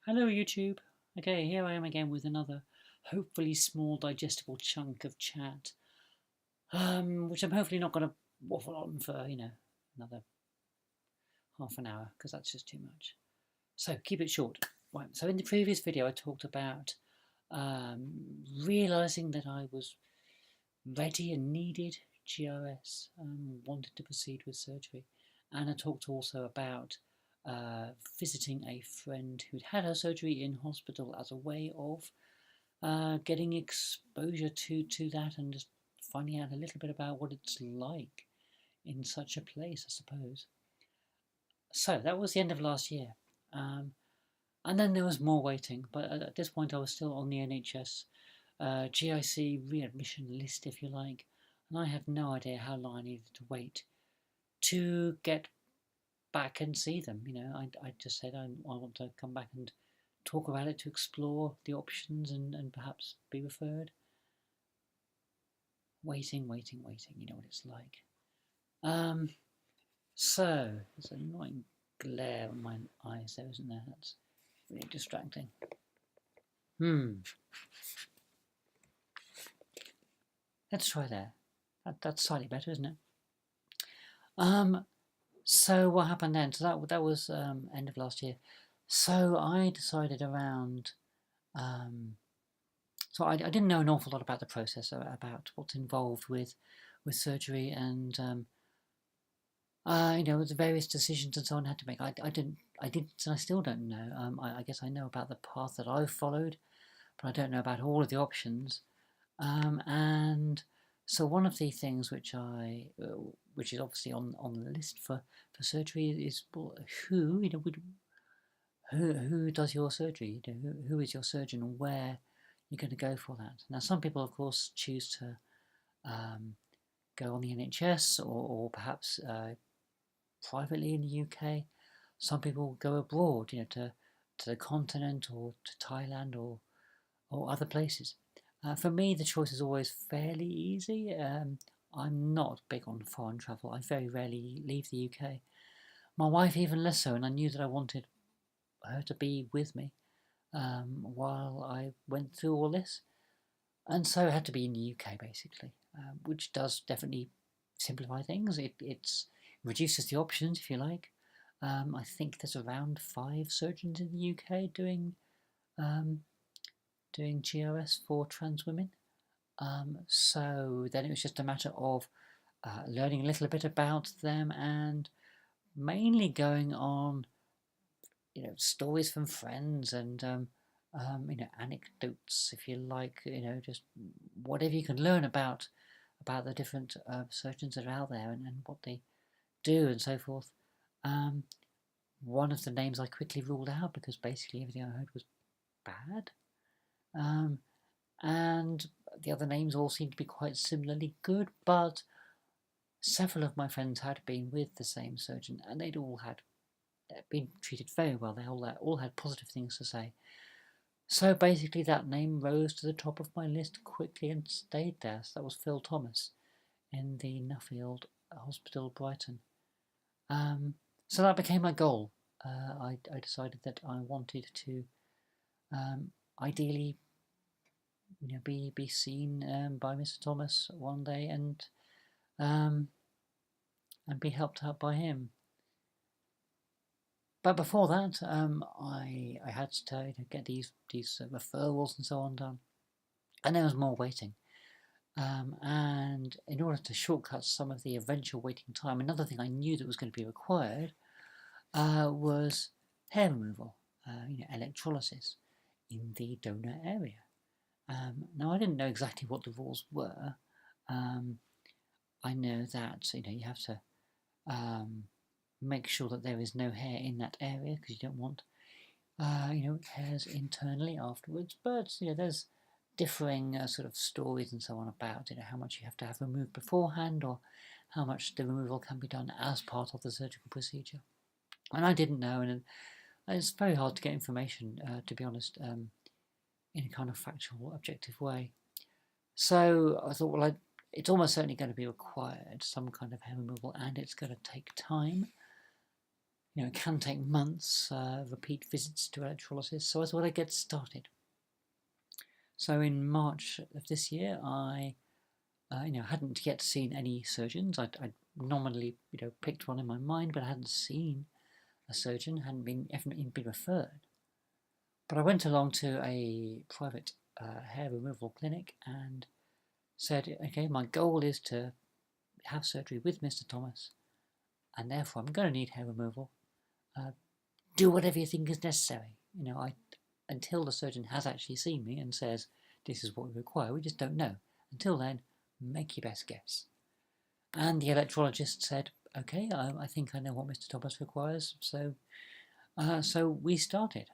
Hello YouTube. Okay, here I am again with another hopefully small digestible chunk of chat, which I'm hopefully not going to waffle on for, another half an hour because that's just too much. So keep it short. Right, so in the previous video I talked about realizing that I was ready and needed GRS, wanted to proceed with surgery. And I talked also about visiting a friend who'd had her surgery in hospital as a way of getting exposure to that and just finding out a little bit about what it's like in such a place, I suppose. So that was the end of last year. And then there was more waiting, but at this point I was still on the NHS GIC readmission list, if you like, and I had no idea how long I needed to wait to get back and see them. I just said I want to come back and talk about it, to explore the options and perhaps be referred. Waiting, you know what it's like. So, there's an annoying glare on my eyes there, isn't there? That's really distracting. Let's try there. That's slightly better, isn't it? So what happened then? So that was end of last year. So I decided around. So I didn't know an awful lot about the process, about what's involved with surgery, and the various decisions and so on I had to make. I didn't, and I still don't know. I guess I know about the path that I've followed, but I don't know about all of the options. And so one of the things which is obviously on the list for surgery is, well, who does your surgery? Who is your surgeon, and where you're going to go for that? Now, some people, of course, choose to go on the NHS or perhaps privately in the UK. Some people go abroad, to the continent or to Thailand or other places. For me, the choice is always fairly easy. I'm not big on foreign travel. I very rarely leave the UK. My wife even less so, and I knew that I wanted her to be with me while I went through all this. And so it had to be in the UK, basically, which does definitely simplify things. It reduces the options, if you like. I think there's around 5 surgeons in the UK doing GRS for trans women. So then it was just a matter of learning a little bit about them and mainly going on, stories from friends and anecdotes, if you like, just whatever you can learn about the different surgeons that are out there and what they do and so forth. One of the names I quickly ruled out because basically everything I heard was bad. And the other names all seemed to be quite similarly good, but several of my friends had been with the same surgeon and they'd all had been treated very well. They all had positive things to say. So basically that name rose to the top of my list quickly and stayed there. So that was Phil Thomas in the Nuffield Hospital, Brighton. So that became my goal. I decided that I wanted to ideally be seen by Mr. Thomas one day and be helped out by him. But before that, I had to get these referrals and so on done, and there was more waiting. And in order to shortcut some of the eventual waiting time, another thing I knew that was going to be required was hair removal, electrolysis in the donor area. Now I didn't know exactly what the rules were. I know that you have to make sure that there is no hair in that area because you don't want hairs internally afterwards. But there's differing sort of stories and so on about how much you have to have removed beforehand or how much the removal can be done as part of the surgical procedure. And I didn't know, and it's very hard to get information, to be honest, in a kind of factual, objective way. So I thought, well, it's almost certainly going to be required, some kind of hair removal, and it's going to take time. it can take months, repeat visits to electrolysis, so I thought I'd get started. So in March of this year, I hadn't yet seen any surgeons. I'd normally, picked one in my mind, but I hadn't seen a surgeon, hadn't been referred. But I went along to a private hair removal clinic and said, okay, my goal is to have surgery with Mr. Thomas, and therefore I'm going to need hair removal. Do whatever you think is necessary. Until the surgeon has actually seen me and says, this is what we require, we just don't know. Until then, make your best guess. And the electrologist said, okay, I think I know what Mr. Thomas requires, so we started.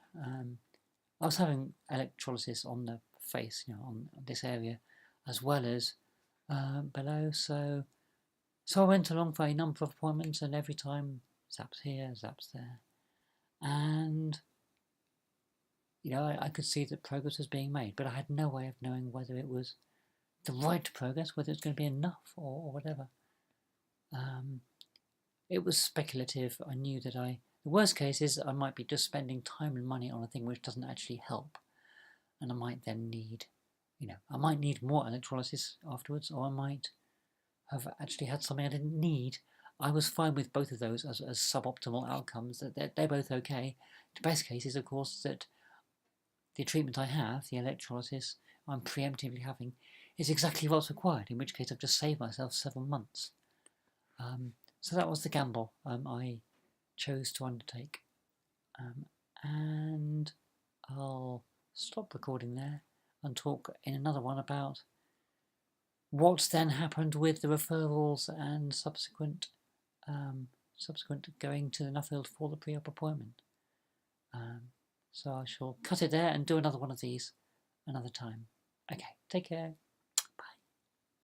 I was having electrolysis on the face, on this area, as well as below, so I went along for a number of appointments, and every time, zaps here, zaps there. And, I could see that progress was being made, but I had no way of knowing whether it was the right progress, whether it's going to be enough or whatever. It was speculative. I knew that the worst case is I might be just spending time and money on a thing which doesn't actually help, and I might then need, I might need more electrolysis afterwards, or I might have actually had something I didn't need. I was fine with both of those as suboptimal outcomes. That they're both okay. The best case is, of course, that the treatment I have, the electrolysis I'm preemptively having, is exactly what's required, in which case I've just saved myself several months. So that was the gamble I chose to undertake. And I'll stop recording there and talk in another one about what then happened with the referrals and subsequent going to the Nuffield for the pre-op appointment. So I shall cut it there and do another one of these another time. Okay, take care.